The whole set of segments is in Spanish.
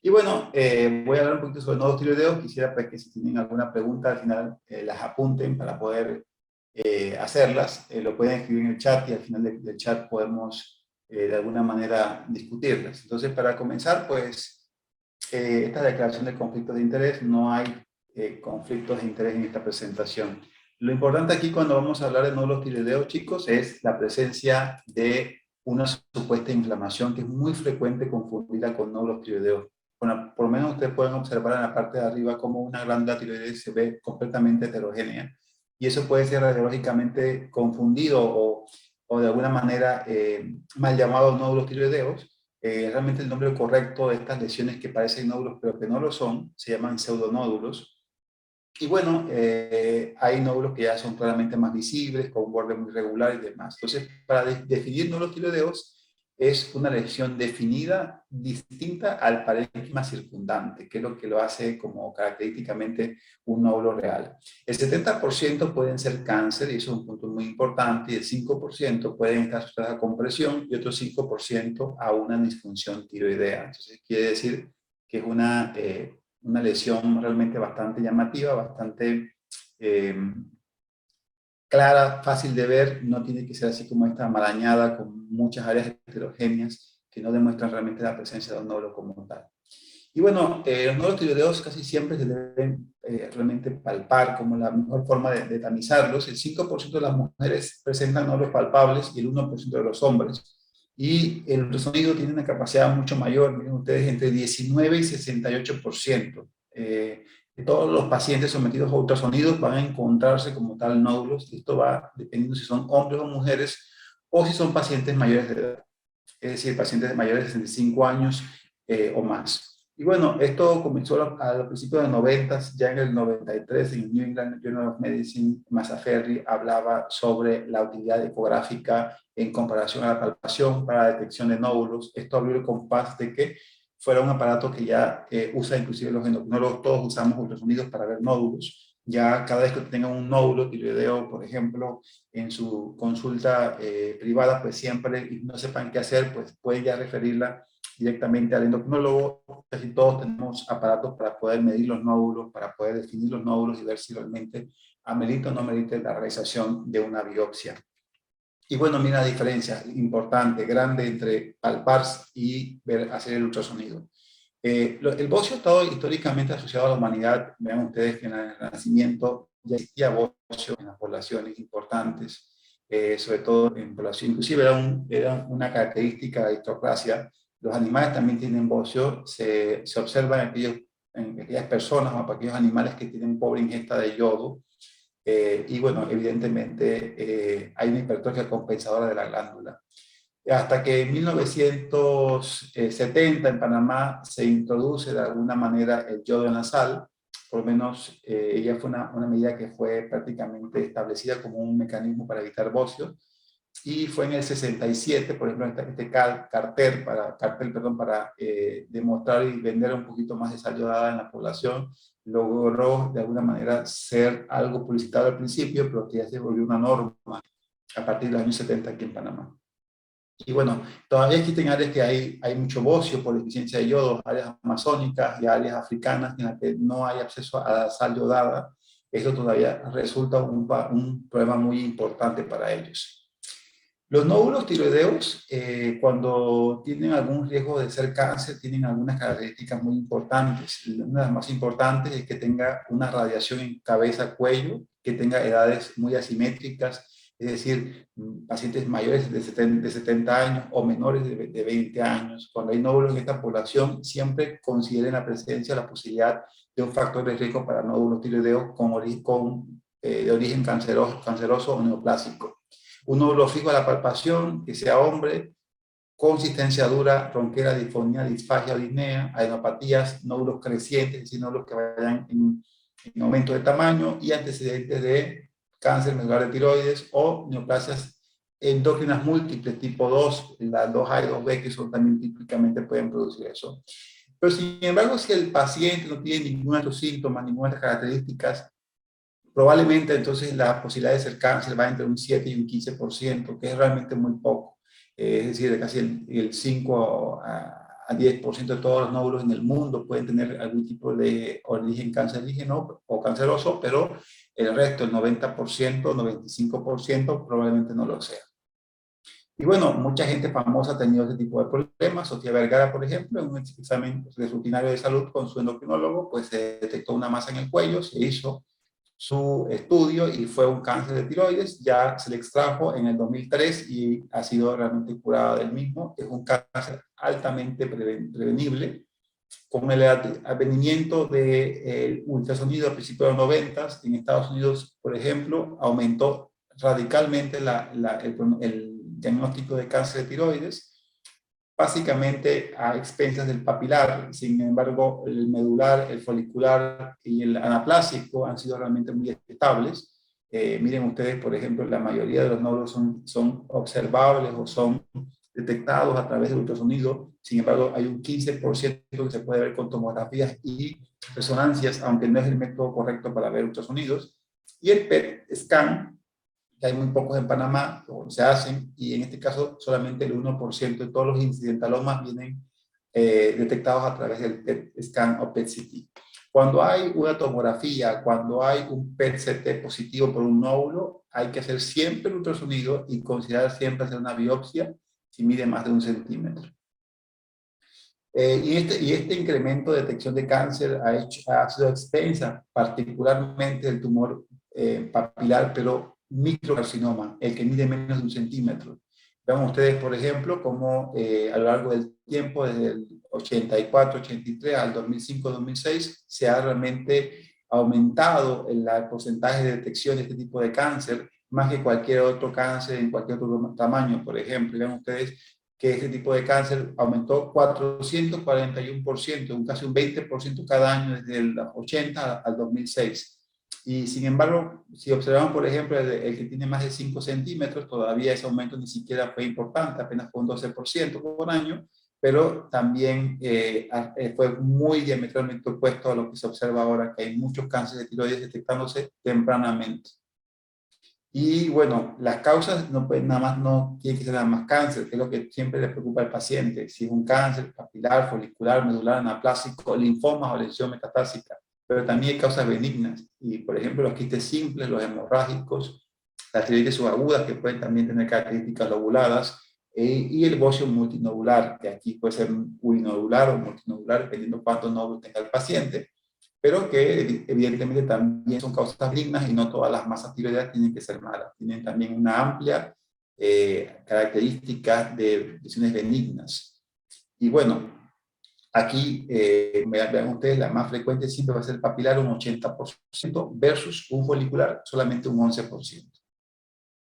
Y bueno, voy a hablar un poquito sobre nódulos tiroideos. Quisiera pues, que si tienen alguna pregunta al final las apunten para poder hacerlas. Lo pueden escribir en el chat y al final del chat podemos de alguna manera discutirlas. Entonces, para comenzar, pues esta declaración de conflictos de interés, no hay conflictos de interés en esta presentación. Lo importante aquí cuando vamos a hablar de nódulos tiroideos, chicos, es la presencia de una supuesta inflamación que es muy frecuente confundida con nódulos tiroideos. Bueno, por lo menos ustedes pueden observar en la parte de arriba cómo una glándula tiroides se ve completamente heterogénea y eso puede ser radiológicamente confundido o de alguna manera mal llamado nódulos tiroideos. Realmente el nombre correcto de estas lesiones que parecen nódulos pero que no lo son se llaman pseudonódulos. Y bueno, hay nódulos que ya son claramente más visibles, con un borde muy regular y demás. Entonces, para definir nódulos tiroideos, es una lesión definida distinta al parénquima circundante, que es lo que lo hace como característicamente un nódulo real. El 70% pueden ser cáncer, y eso es un punto muy importante, y el 5% pueden estar asociados a compresión y otro 5% a una disfunción tiroidea. Entonces, quiere decir que es una lesión realmente bastante llamativa, bastante eh, clara, fácil de ver, no tiene que ser así como esta marañada con muchas áreas heterogéneas que no demuestran realmente la presencia de un nódulo como tal. Y bueno, los nódulos tiroideos casi siempre se deben realmente palpar como la mejor forma de tamizarlos. El 5% de las mujeres presentan nódulos palpables y el 1% de los hombres. Y el ultrasonido tiene una capacidad mucho mayor, miren ustedes, entre 19 y 68%. De todos los pacientes sometidos a ultrasonidos van a encontrarse como tal nódulos. Esto va dependiendo si son hombres o mujeres o si son pacientes mayores de edad, es decir, pacientes de mayores de 65 años o más. Y bueno, esto comenzó a los principios de los 90, ya en el 93, en el New England Journal of Medicine, Mazzaferri hablaba sobre la utilidad ecográfica en comparación a la palpación para la detección de nódulos. Esto abrió el compás de que fuera un aparato que ya usa inclusive los endocrinólogos, todos usamos ultrasonidos para ver nódulos. Ya cada vez que tengan un nódulo tiroideo, por ejemplo, en su consulta privada, pues siempre, y no sepan qué hacer, pues pueden ya referirla directamente al endocrinólogo. Casi todos tenemos aparatos para poder medir los nódulos, para poder definir los nódulos y ver si realmente amerita o no amerita la realización de una biopsia. Y bueno, mira la diferencia importante, grande entre palpar y ver, hacer el ultrasonido. El bocio ha estado históricamente asociado a la humanidad. Vean ustedes que en el Renacimiento ya existía bocio en las poblaciones importantes, sobre todo en población. Inclusive era una característica de la aristocracia. Los animales también tienen bocio. Se observa en aquellas personas o para aquellos animales que tienen pobre ingesta de yodo. Y bueno, evidentemente hay una hipertrofia compensadora de la glándula. Hasta que en 1970 en Panamá se introduce de alguna manera el yodo en la sal, por lo menos ella fue una medida que fue prácticamente establecida como un mecanismo para evitar bocio, y fue en el 67, por ejemplo, cartel para demostrar y vender un poquito más de sal yodada en la población, logró de alguna manera ser algo publicitado al principio, pero que ya se volvió una norma a partir de los años 70 aquí en Panamá. Y bueno, todavía existen áreas que hay mucho bocio por deficiencia de yodo, áreas amazónicas y áreas africanas en las que no hay acceso a la sal yodada. Eso todavía resulta un problema muy importante para ellos. Los nódulos tiroideos, cuando tienen algún riesgo de ser cáncer, tienen algunas características muy importantes. Una de las más importantes es que tenga una radiación en cabeza-cuello, que tenga edades muy asimétricas, es decir, pacientes mayores de 70 años o menores de 20 años. Cuando hay nódulos en esta población, siempre consideren la presencia, la posibilidad de un factor de riesgo para nódulos tiroideos de origen canceroso o neoplásico. Un nódulo fijo a la palpación, que sea hombre, consistencia dura, ronquera, disfonía, disfagia o disnea, adenopatías, nódulos crecientes, es decir, nódulos que vayan en aumento de tamaño y antecedentes de cáncer medular de tiroides o neoplasias endócrinas múltiples tipo 2, las 2A y 2B, que son también típicamente pueden producir eso. Pero sin embargo, si el paciente no tiene ningún otro síntoma, ninguna de estas características, probablemente entonces la posibilidad de ser cáncer va entre un 7 y un 15%, que es realmente muy poco. Es decir, de casi el 5 a 10% de todos los nódulos en el mundo pueden tener algún tipo de origen cancerígeno o canceroso, pero el resto, el 90%, 95% probablemente no lo sea. Y bueno, mucha gente famosa ha tenido ese tipo de problemas. Sofía Vergara, por ejemplo, en un examen rutinario de salud con su endocrinólogo, pues se detectó una masa en el cuello, se hizo su estudio y fue un cáncer de tiroides. Ya se le extrajo en el 2003 y ha sido realmente curada del mismo. Es un cáncer altamente prevenible. Con el advenimiento del ultrasonido a principios de los 90 en Estados Unidos, por ejemplo, aumentó radicalmente el diagnóstico de cáncer de tiroides, básicamente a expensas del papilar. Sin embargo, el medular, el folicular y el anaplásico han sido realmente muy estables. Miren ustedes, por ejemplo, la mayoría de los nódulos son observables o son detectados a través del ultrasonido. Sin embargo, hay un 15% que se puede ver con tomografías y resonancias, aunque no es el método correcto para ver ultrasonidos. Y el PET scan, que hay muy pocos en Panamá, o se hacen, y en este caso solamente el 1% de todos los incidentalomas vienen detectados a través del PET scan o PET-CT. Cuando hay una tomografía, cuando hay un PET-CT positivo por un nódulo, hay que hacer siempre el ultrasonido y considerar siempre hacer una biopsia si mide más de 1 centímetro. Y este incremento de detección de cáncer ha sido extensa, particularmente el tumor papilar, pero microcarcinoma, el que mide menos de 1 centímetro. Vean ustedes, por ejemplo, cómo a lo largo del tiempo, desde el 84, 83 al 2005, 2006, se ha realmente aumentado el porcentaje de detección de este tipo de cáncer, más que cualquier otro cáncer en cualquier otro tamaño, por ejemplo. Vean ustedes que este tipo de cáncer aumentó 441%, casi un 20% cada año desde el 80 al 2006. Y sin embargo, si observamos, por ejemplo, el que tiene más de 5 centímetros, todavía ese aumento ni siquiera fue importante, apenas fue un 12% por año, pero también fue muy diametralmente opuesto a lo que se observa ahora, que hay muchos cánceres de tiroides detectándose tempranamente. Y bueno, las causas no, pues, nada más no tienen que ser nada más cáncer, que es lo que siempre le preocupa al paciente. Si es un cáncer papilar, folicular, medular, anaplásico, linfomas o lesión metastásica. Pero también hay causas benignas. Y por ejemplo, los quistes simples, los hemorrágicos, las tiroides subagudas, que pueden también tener características lobuladas, y el bocio multinodular, que aquí puede ser uninodular o multinodular, dependiendo cuántos nódulos tenga el paciente, pero que evidentemente también son causas benignas y no todas las masas tiroideas tienen que ser malas. Tienen también una amplia característica de lesiones benignas. Y bueno, aquí vean ustedes, la más frecuente siempre va a ser el papilar, un 80%, versus un folicular, solamente un 11%.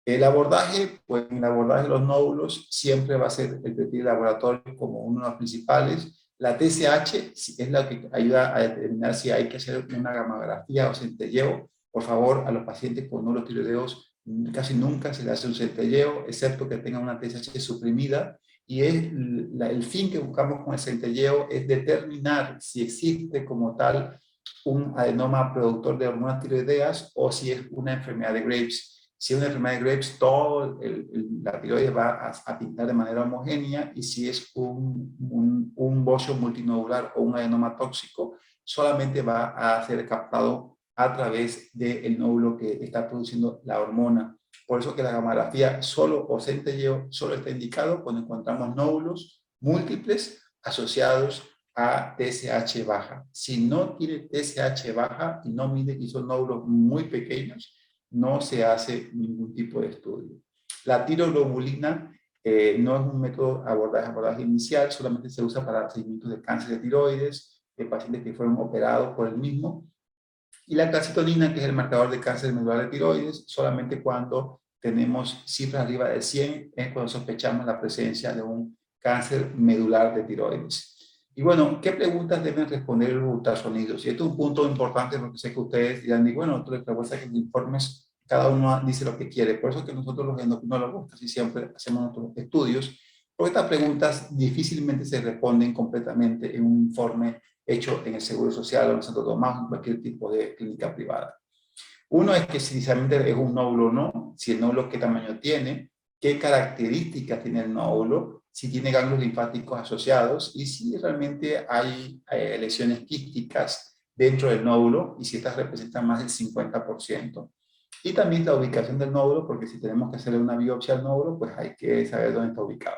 El abordaje, pues en el abordaje de los nódulos siempre va a ser el perfil de laboratorio como uno de los principales. La TSH es la que ayuda a determinar si hay que hacer una gamografía o centelleo. Por favor, a los pacientes con nódulos tiroideos casi nunca se le hace un centelleo, excepto que tengan una TSH suprimida. Y el fin que buscamos con el centelleo es determinar si existe como tal un adenoma productor de hormonas tiroideas o si es una enfermedad de Graves. Si es una enfermedad de Graves, todo la tiroides va a pintar de manera homogénea, y si es un bocio multinodular o un adenoma tóxico, solamente va a ser captado a través del nódulo que está produciendo la hormona. Por eso que la gamografía solo o centelleo solo está indicado cuando encontramos nódulos múltiples asociados a TSH baja. Si no tiene TSH baja y no mide, y son nódulos muy pequeños, no se hace ningún tipo de estudio. La tiroglobulina no es un método de abordaje inicial, solamente se usa para seguimientos de cáncer de tiroides, de pacientes que fueron operados por el mismo. Y la calcitonina, que es el marcador de cáncer medular de tiroides, solamente cuando tenemos cifras arriba de 100, es cuando sospechamos la presencia de un cáncer medular de tiroides. Y bueno, ¿qué preguntas deben responder los ultrasonidos? Y esto es un punto importante porque sé que ustedes dirán, y bueno, tú les preguntas que en informes cada uno dice lo que quiere. Por eso es que nosotros los endocrinólogos casi siempre hacemos nuestros estudios, porque estas preguntas difícilmente se responden completamente en un informe hecho en el Seguro Social o en Santo Tomás o en cualquier tipo de clínica privada. Uno es que si realmente es un nódulo o no, si el nódulo qué tamaño tiene, qué características tiene el nódulo, si tiene ganglios linfáticos asociados y si realmente hay lesiones quísticas dentro del nódulo y si estas representan más del 50%. Y también la ubicación del nódulo, porque si tenemos que hacerle una biopsia al nódulo, pues hay que saber dónde está ubicado.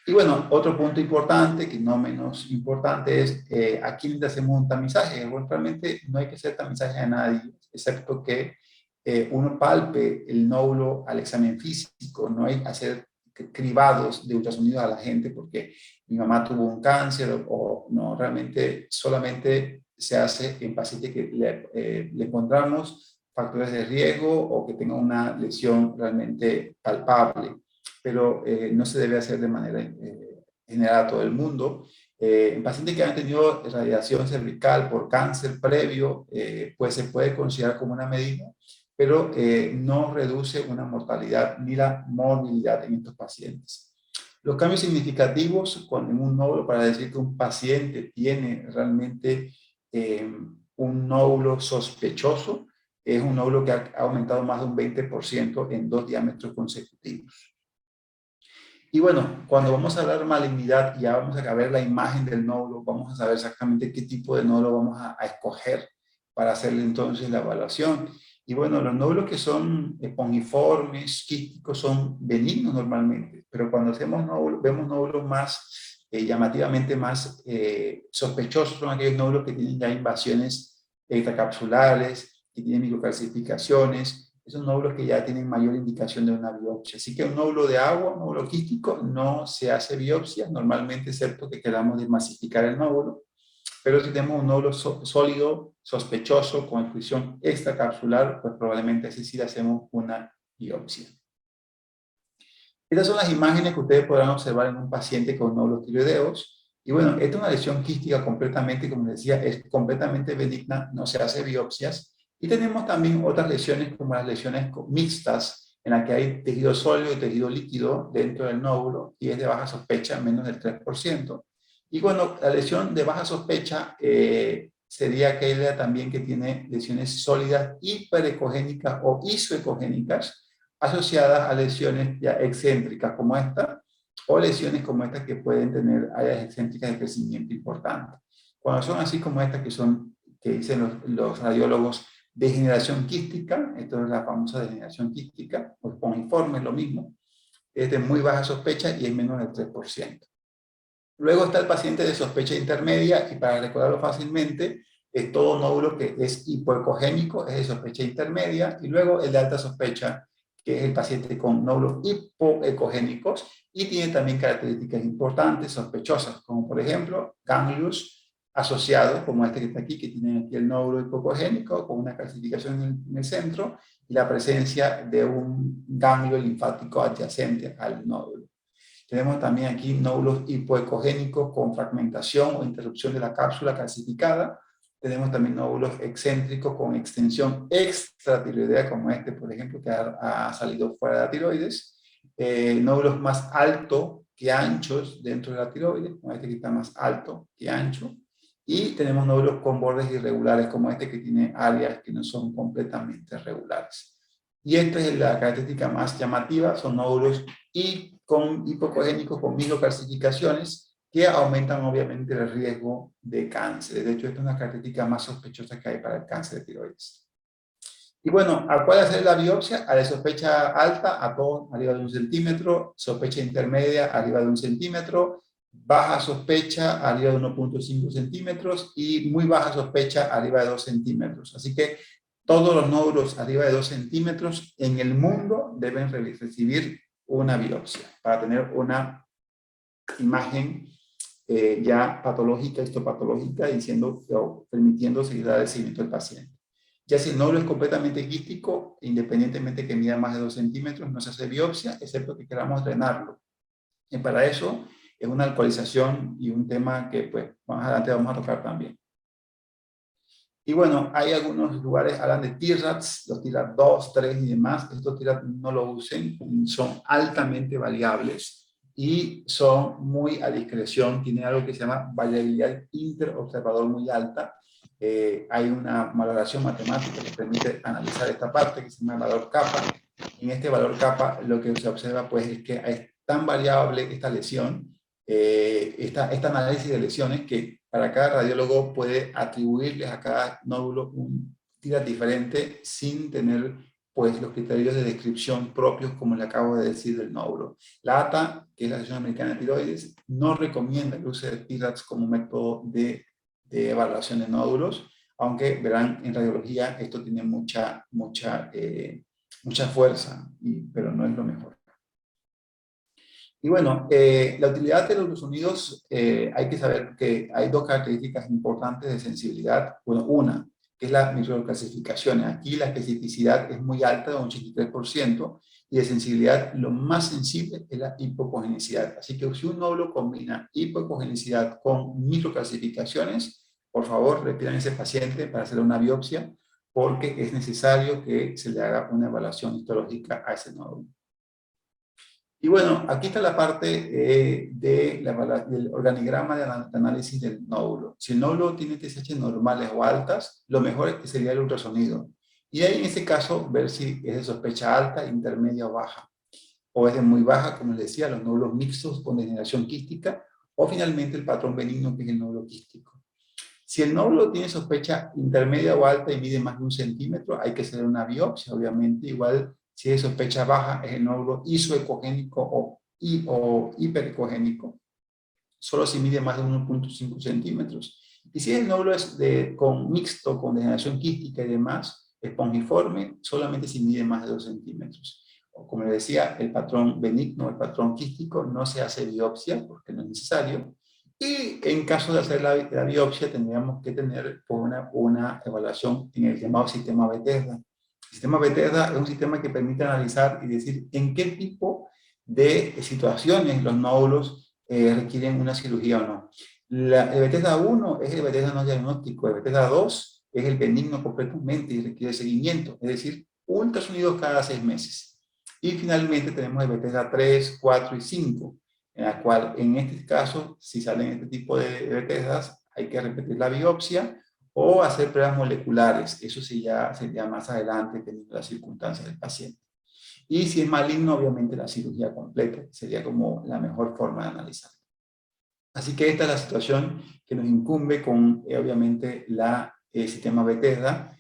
Y bueno, otro punto importante, que no menos importante, es a quién le hacemos un tamizaje. Bueno, realmente no hay que hacer tamizaje a nadie, excepto que uno palpe el nódulo al examen físico. No hay que hacer cribados de ultrasonido a la gente porque mi mamá tuvo un cáncer o no, realmente solamente se hace en pacientes que le encontramos factores de riesgo o que tengan una lesión realmente palpable, pero no se debe hacer de manera general a todo el mundo. En pacientes que han tenido radiación cervical por cáncer previo, pues se puede considerar como una medida, pero no reduce una mortalidad ni la morbilidad en estos pacientes. Los cambios significativos en un nódulo para decir que un paciente tiene realmente un nódulo sospechoso es un nódulo que ha aumentado más de un 20% en 2 diámetros consecutivos. Y bueno, cuando vamos a hablar de malignidad, ya vamos a ver la imagen del nódulo, vamos a saber exactamente qué tipo de nódulo vamos a escoger para hacerle entonces la evaluación. Y bueno, los nódulos que son espongiformes, quísticos, son benignos normalmente, pero cuando hacemos nódulos, vemos nódulos más llamativamente más sospechosos, son aquellos nódulos que tienen ya invasiones extracapsulares, que tienen microcalcificaciones, esos nódulos que ya tienen mayor indicación de una biopsia. Así que un nódulo de agua, un nódulo quístico, no se hace biopsia, normalmente excepto que queramos desmasificar el nódulo. Pero si tenemos un nódulo sólido, sospechoso, con exclusión extracapsular, pues probablemente así sí le hacemos una biopsia. Estas son las imágenes que ustedes podrán observar en un paciente con nódulos tiroideos. Y bueno, esta es una lesión quística completamente, como les decía, es completamente benigna, no se hace biopsias. Y tenemos también otras lesiones como las lesiones mixtas, en las que hay tejido sólido y tejido líquido dentro del nódulo y es de baja sospecha, menos del 3%. Y bueno, la lesión de baja sospecha sería aquella también que tiene lesiones sólidas hiperecogénicas o isoecogénicas asociadas a lesiones ya excéntricas como esta o lesiones como estas que pueden tener áreas excéntricas de crecimiento importante. Cuando son así como estas que dicen los radiólogos, degeneración quística, esto es la famosa degeneración quística, o espongiforme, es lo mismo, es de muy baja sospecha y es menos del 3%. Luego está el paciente de sospecha intermedia y para recordarlo fácilmente, es todo nódulo que es hipoecogénico, es de sospecha intermedia, y luego el de alta sospecha, que es el paciente con nódulos hipoecogénicos y tiene también características importantes, sospechosas, como por ejemplo ganglios asociados, como este que está aquí, que tiene aquí el nódulo hipoecogénico con una calcificación en el centro y la presencia de un ganglio linfático adyacente al nódulo. Tenemos también aquí nódulos hipoecogénicos con fragmentación o interrupción de la cápsula calcificada. Tenemos también nódulos excéntricos con extensión extratiroidea, como este, por ejemplo, que ha salido fuera de la tiroides. Nódulos más altos que anchos dentro de la tiroides, como este que está más alto que ancho. Y tenemos nódulos con bordes irregulares, como este que tiene áreas que no son completamente regulares. Y esta es la característica más llamativa, son nódulos hipocogénicos con microcalcificaciones que aumentan obviamente el riesgo de cáncer. De hecho, esta es una característica más sospechosa que hay para el cáncer de tiroides. Y bueno, ¿a cuál hacer la biopsia? A la sospecha alta, a todo arriba de 1 centímetro, sospecha intermedia arriba de 1 centímetro, baja sospecha arriba de 1.5 centímetros y muy baja sospecha arriba de 2 centímetros. Así que todos los nódulos arriba de 2 centímetros en el mundo deben recibir una biopsia para tener una imagen ya patológica, histopatológica, diciendo o permitiendo seguir el seguimiento del paciente. Ya si el nódulo es completamente quístico, independientemente que mida más de 2 centímetros, no se hace biopsia, excepto que queramos drenarlo. Y para eso es una alcoholización y un tema que pues más adelante vamos a tocar también. Y bueno, hay algunos lugares, hablan de TIRADS, los TIRADS 2, 3 y demás. Estos TIRADS no lo usen, son altamente variables y son muy a discreción. Tienen algo que se llama variabilidad interobservador muy alta. Hay una valoración matemática que permite analizar esta parte que se llama valor kappa. En este valor kappa lo que se observa pues es que tan variable esta lesión, esta análisis de lesiones, que para cada radiólogo puede atribuirles a cada nódulo un tira diferente sin tener pues los criterios de descripción propios, como le acabo de decir, del nódulo. La ATA, que es la Asociación Americana de Tiroides, no recomienda el uso de TIRADS como método de evaluación de nódulos, aunque verán en radiología esto tiene mucha fuerza, pero no es lo mejor. Y bueno, la utilidad de los ultrasonidos, hay que saber que hay dos características importantes de sensibilidad. Bueno, una, que es la microclasificación. Aquí la especificidad es muy alta, de un 83%, y de sensibilidad lo más sensible es la hipocogenicidad. Así que si un nódulo combina hipocogenicidad con microclasificaciones, por favor, retiren a ese paciente para hacer una biopsia, porque es necesario que se le haga una evaluación histológica a ese nódulo. Y bueno, aquí está la parte del organigrama de análisis del nódulo. Si el nódulo tiene TSH normales o altas, lo mejor es que sería el ultrasonido. Y ahí en ese caso ver si es de sospecha alta, intermedia o baja. O es de muy baja, como les decía, los nódulos mixtos con degeneración quística, o finalmente el patrón benigno, que es el nódulo quístico. Si el nódulo tiene sospecha intermedia o alta y mide más de 1 centímetro, hay que hacer una biopsia, obviamente. Igual, si es sospecha baja, es el nódulo isoecogénico o hiperecogénico, solo si mide más de 1,5 centímetros. Y si el nódulo es con mixto, con degeneración quística y demás, espongiforme, solamente si mide más de 2 centímetros. O como les decía, el patrón benigno, el patrón quístico, no se hace biopsia porque no es necesario. Y en caso de hacer la biopsia, tendríamos que tener una evaluación en el llamado sistema Bethesda. El sistema Bethesda es un sistema que permite analizar y decir en qué tipo de situaciones los nódulos requieren una cirugía o no. El Bethesda 1 es el Bethesda no diagnóstico, el Bethesda 2 es el benigno completamente y requiere seguimiento, es decir, ultrasonidos cada 6 meses. Y finalmente tenemos el Bethesda 3, 4 y 5, en la cual en este caso, si salen este tipo de Bethesdas, hay que repetir la biopsia o hacer pruebas moleculares. Eso sí ya sería más adelante, dependiendo de las circunstancias del paciente. Y si es maligno, obviamente la cirugía completa sería como la mejor forma de analizar. Así que esta es la situación que nos incumbe con, obviamente, el sistema Bethesda.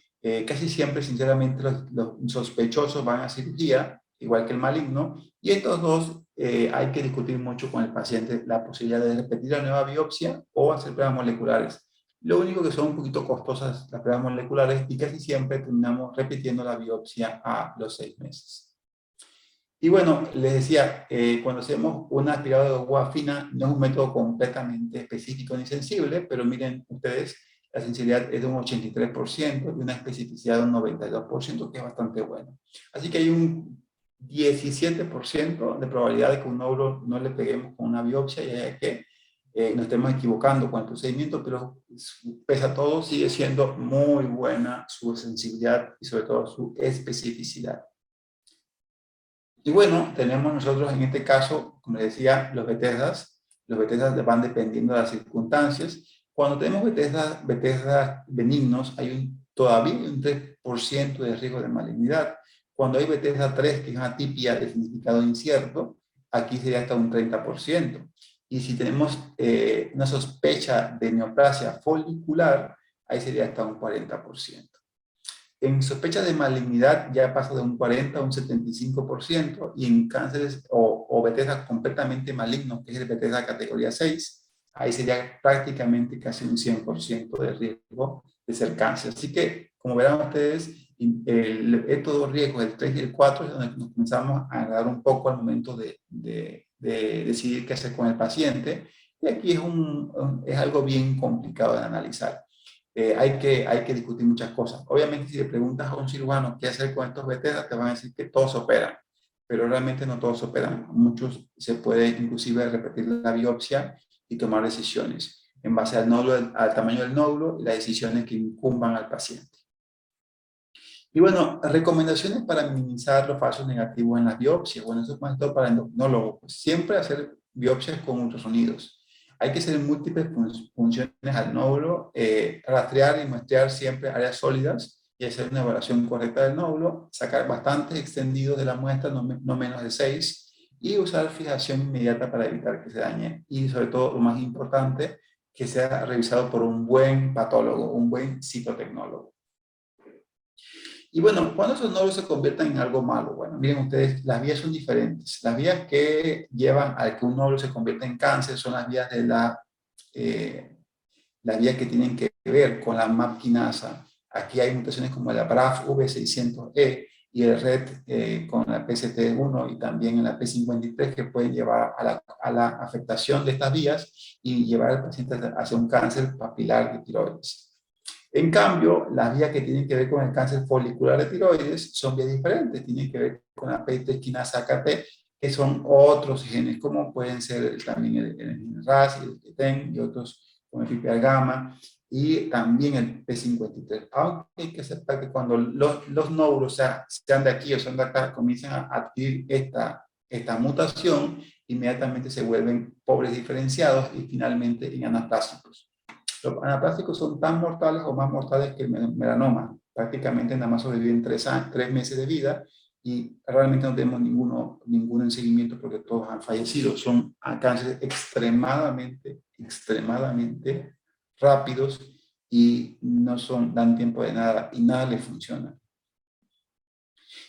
Casi siempre, sinceramente, los sospechosos van a cirugía, igual que el maligno, y estos dos hay que discutir mucho con el paciente la posibilidad de repetir la nueva biopsia o hacer pruebas moleculares. Lo único que son un poquito costosas las pruebas moleculares y casi siempre terminamos repitiendo la biopsia a los 6 meses. Y bueno, les decía, cuando hacemos un aspirado de agua fina, no es un método completamente específico ni sensible, pero miren ustedes, la sensibilidad es de un 83% y una especificidad de un 92%, que es bastante bueno. Así que hay un 17% de probabilidad de que un nódulo no le peguemos con una biopsia y hay que nos estemos equivocando con el procedimiento, pero pese a todo sigue siendo muy buena su sensibilidad y sobre todo su especificidad. Y bueno, tenemos nosotros en este caso, como les decía, los Bethesdas van dependiendo de las circunstancias. Cuando tenemos Bethesdas benignos, hay todavía un 3% de riesgo de malignidad. Cuando hay Bethesda 3, que es una atipia de significado incierto, aquí sería hasta un 30%. Y si tenemos una sospecha de neoplasia folicular, ahí sería hasta un 40%. En sospecha de malignidad ya pasa de un 40 a un 75%, y en cánceres o Bethesda completamente malignos, que es el Bethesda categoría 6, ahí sería prácticamente casi un 100% de riesgo de ser cáncer. Así que, como verán ustedes, estos dos riesgos, el 3 y el 4, es donde nos comenzamos a agarrar un poco al momento de decidir qué hacer con el paciente. Y aquí es algo bien complicado de analizar. Hay que discutir muchas cosas. Obviamente, si le preguntas a un cirujano qué hacer con estos Bethesda, te van a decir que todos operan, pero realmente no todos operan. Muchos se puede inclusive repetir la biopsia y tomar decisiones en base al nódulo, al tamaño del nódulo y las decisiones que incumban al paciente. Y bueno, recomendaciones para minimizar los falsos negativos en las biopsias. Bueno, eso es más todo para el endocrinólogo. Pues siempre hacer biopsias con ultrasonidos. Hay que hacer múltiples funciones al nódulo, rastrear y muestrear siempre áreas sólidas y hacer una evaluación correcta del nódulo, sacar bastantes extendidos de la muestra, no menos de 6, y usar fijación inmediata para evitar que se dañe. Y sobre todo, lo más importante, que sea revisado por un buen patólogo, un buen citotecnólogo. Y bueno, cuando esos nódulos se conviertan en algo malo, bueno, miren ustedes, las vías son diferentes. Las vías que llevan a que un nódulo se convierta en cáncer son las vías de las vías que tienen que ver con la MAP quinasa. Aquí hay mutaciones como la BRAF V600E y el RET con la PCT1 y también en la P53 que pueden llevar a la afectación de estas vías y llevar al paciente hacia un cáncer papilar de tiroides. En cambio, las vías que tienen que ver con el cáncer folicular de tiroides son vías diferentes, tienen que ver con la PI3 quinasa AKT, que son otros genes, como pueden ser también el RAS, el TEN y otros como el PPAR gamma, y también el P53. Aunque hay que aceptar que cuando los nódulos sean de aquí o sean de acá, comienzan a adquirir esta mutación, inmediatamente se vuelven pobres diferenciados y finalmente en anaplásicos. Los anaplásticos son tan mortales o más mortales que el melanoma. Prácticamente nada más sobreviven 3 meses de vida y realmente no tenemos ninguno en seguimiento porque todos han fallecido. Son cánceres extremadamente rápidos y no dan tiempo de nada y nada les funciona.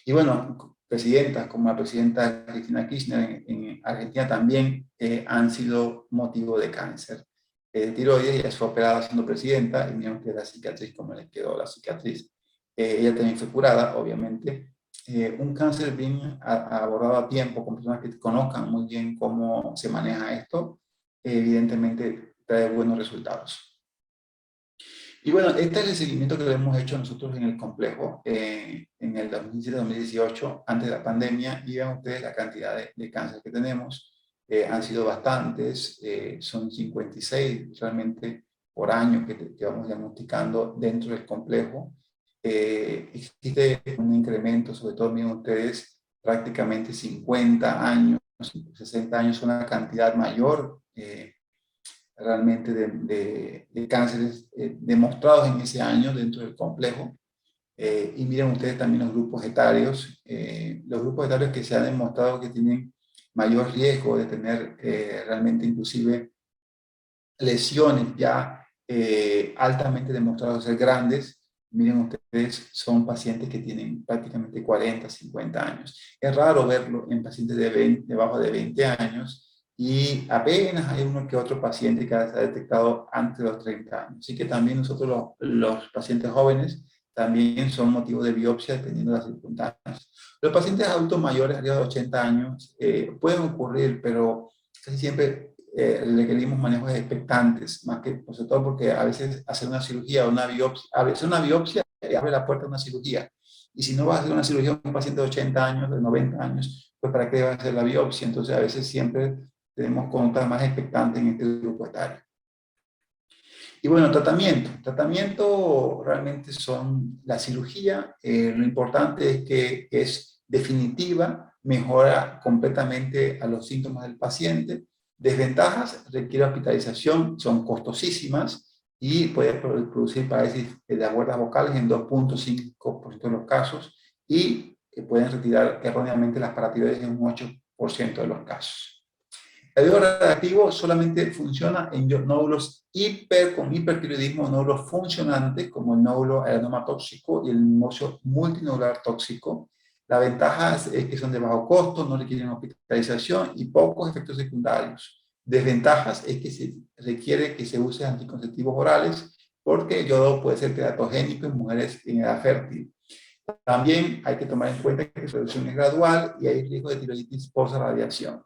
Y bueno, presidentas como la presidenta Cristina Kirchner en Argentina también han sido motivo de cáncer de tiroides. Ella fue operada siendo presidenta y miren que la cicatriz, como le quedó la cicatriz. Ella también fue curada, obviamente. Un cáncer bien abordado a tiempo, con personas que conozcan muy bien cómo se maneja esto, evidentemente trae buenos resultados. Y bueno, este es el seguimiento que lo hemos hecho nosotros en el complejo en el 2017-2018, antes de la pandemia, y vean ustedes la cantidad de cáncer que tenemos. Han sido bastantes, son 56 realmente por año que vamos diagnosticando dentro del complejo. Existe un incremento, sobre todo miren ustedes, prácticamente 50 años, 60 años, una cantidad mayor realmente de cánceres demostrados en ese año dentro del complejo. Y miren ustedes también los grupos etarios. Los grupos etarios que se han demostrado que tienen mayor riesgo de tener realmente inclusive lesiones ya altamente demostradas ser grandes. Miren ustedes, son pacientes que tienen prácticamente 40, 50 años. Es raro verlo en pacientes debajo de 20 años y apenas hay uno que otro paciente que se ha detectado antes de los 30 años. Así que también nosotros los pacientes jóvenes también son motivo de biopsia dependiendo de las circunstancias. Los pacientes adultos mayores, arriba de 80 años, pueden ocurrir, pero casi siempre requerimos manejos expectantes, más que, sobre todo porque a veces hacer una cirugía o una biopsia, a veces una biopsia abre la puerta a una cirugía. Y si no vas a hacer una cirugía a un paciente de 80 años, de 90 años, pues ¿para qué vas a hacer la biopsia? Entonces a veces siempre tenemos conductas más expectantes en este grupo etario. Y bueno, tratamiento realmente son la cirugía. Lo importante es que es definitiva, mejora completamente a los síntomas del paciente. Desventajas, requiere hospitalización, son costosísimas y puede producir parálisis de las cuerdas vocales en 2.5% de los casos y pueden retirar erróneamente las paratiroides en un 8% de los casos. El yodo radioactivo solamente funciona en nódulos con hipertiroidismo, nódulos funcionantes como el nódulo adenoma tóxico y el nódulo multinodular tóxico. La ventaja es que son de bajo costo, no requieren hospitalización y pocos efectos secundarios. Desventajas es que se requiere que se use anticonceptivos orales porque el yodo puede ser teratogénico en mujeres en edad fértil. También hay que tomar en cuenta que su reducción es gradual y hay riesgo de tiroiditis post-radiación.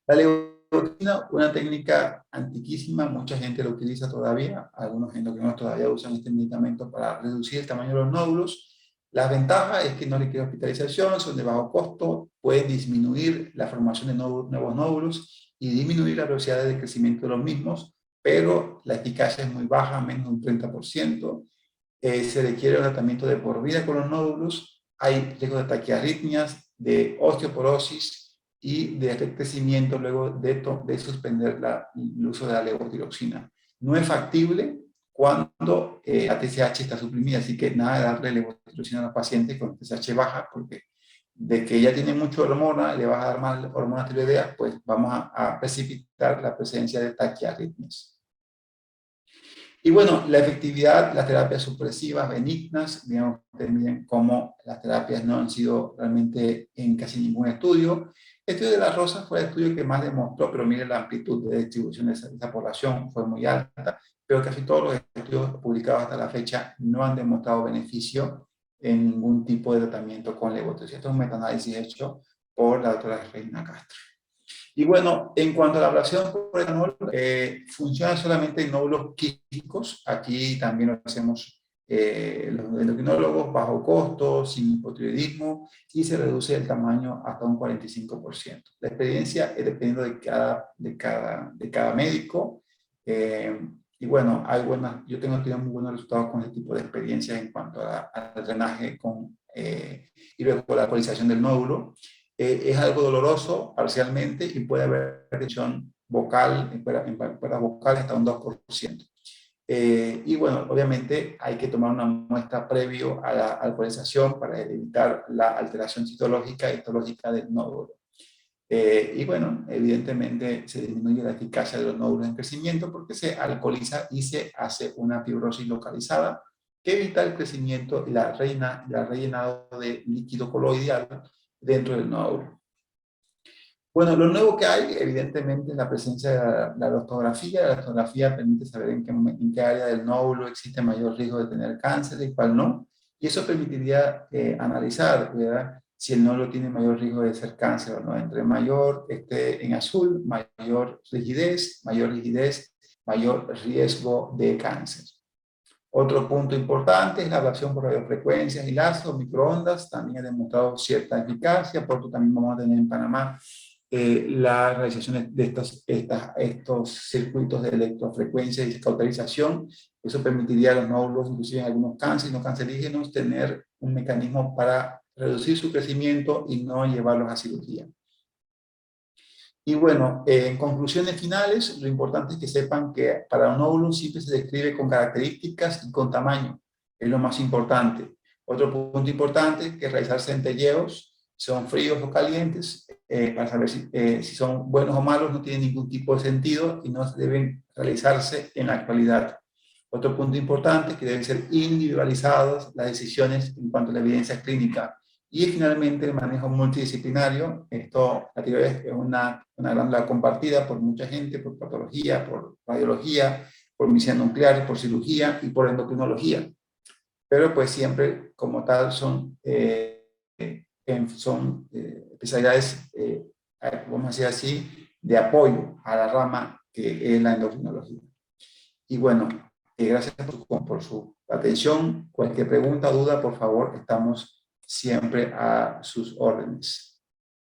La levotiroxina, una técnica antiquísima, mucha gente la utiliza todavía, algunos endocrinos todavía usan este medicamento para reducir el tamaño de los nódulos. La ventaja es que no requiere hospitalización, son de bajo costo, pueden disminuir la formación de nuevos nódulos y disminuir la velocidad de crecimiento de los mismos, pero la eficacia es muy baja, menos de un 30%. Se requiere un tratamiento de por vida con los nódulos, hay riesgo de taquiarritmias, de osteoporosis, y de crecimiento luego de suspender el uso de la levotiroxina. No es factible cuando la TSH está suprimida, así que nada de darle levotiroxina a los pacientes con TSH baja, porque de que ella tiene mucha hormona, le vas a dar más hormonas tiroideas, pues vamos a precipitar la presencia de taquiarritmias. Y bueno, la efectividad, las terapias supresivas benignas, digamos también como las terapias no han sido realmente en casi ningún estudio. El estudio de la Rosa fue el estudio que más demostró, pero mire la amplitud de distribución de esa población, fue muy alta, pero casi todos los estudios publicados hasta la fecha no han demostrado beneficio en ningún tipo de tratamiento con levotiroxina. Esto es un metaanálisis hecho por la doctora Reina Castro. Y bueno, en cuanto a la ablación por etanol, funciona solamente en nódulos quísticos. Aquí también lo hacemos los endocrinólogos, bajo costo, sin hipotiroidismo, y se reduce el tamaño hasta un 45%. La experiencia es dependiendo de cada médico. Y bueno, yo tengo tenido muy buenos resultados con este tipo de experiencias en cuanto al drenaje y luego la alcoholización del nódulo. Es algo doloroso parcialmente y puede haber tensión vocal, en cuerdas vocales hasta un 2%. Y bueno, obviamente hay que tomar una muestra previo a la alcoholización para evitar la alteración citológica y histológica del nódulo. Y bueno, evidentemente se disminuye la eficacia de los nódulos en crecimiento porque se alcoholiza y se hace una fibrosis localizada que evita el crecimiento y la rellenado de líquido coloidal dentro del nódulo. Bueno, lo nuevo que hay, evidentemente, es la presencia de la elastografía. La elastografía permite saber en qué área del nódulo existe mayor riesgo de tener cáncer y cuál no. Y eso permitiría analizar, ¿verdad?, si el nódulo tiene mayor riesgo de ser cáncer o no. Entre mayor esté en azul, mayor rigidez, mayor riesgo de cáncer. Otro punto importante es la ablación por radiofrecuencias y láser, microondas. También ha demostrado cierta eficacia. Por eso también vamos a tener en Panamá la realización de estos circuitos de electrofrecuencia y cauterización. Eso permitiría a los nódulos, inclusive en algunos cánceres no cancerígenos, tener un mecanismo para reducir su crecimiento y no llevarlos a cirugía. Y bueno, en conclusiones finales, lo importante es que sepan que para un nódulo siempre se describe con características y con tamaño. Es lo más importante. Otro punto importante es que realizar centelleos, son fríos o calientes, para saber si son buenos o malos, no tiene ningún tipo de sentido y no deben realizarse en la actualidad. Otro punto importante es que deben ser individualizadas las decisiones en cuanto a la evidencia clínica. Y finalmente el manejo multidisciplinario. La tiroides es una glándula compartida por mucha gente, por patología, por radiología, por medicina nuclear, por cirugía y por endocrinología. Pero pues siempre como tal son especialidades, vamos a decir así, de apoyo a la rama que es la endocrinología. Y bueno, gracias por su atención. Cualquier pregunta, duda, por favor, estamos siempre a sus órdenes.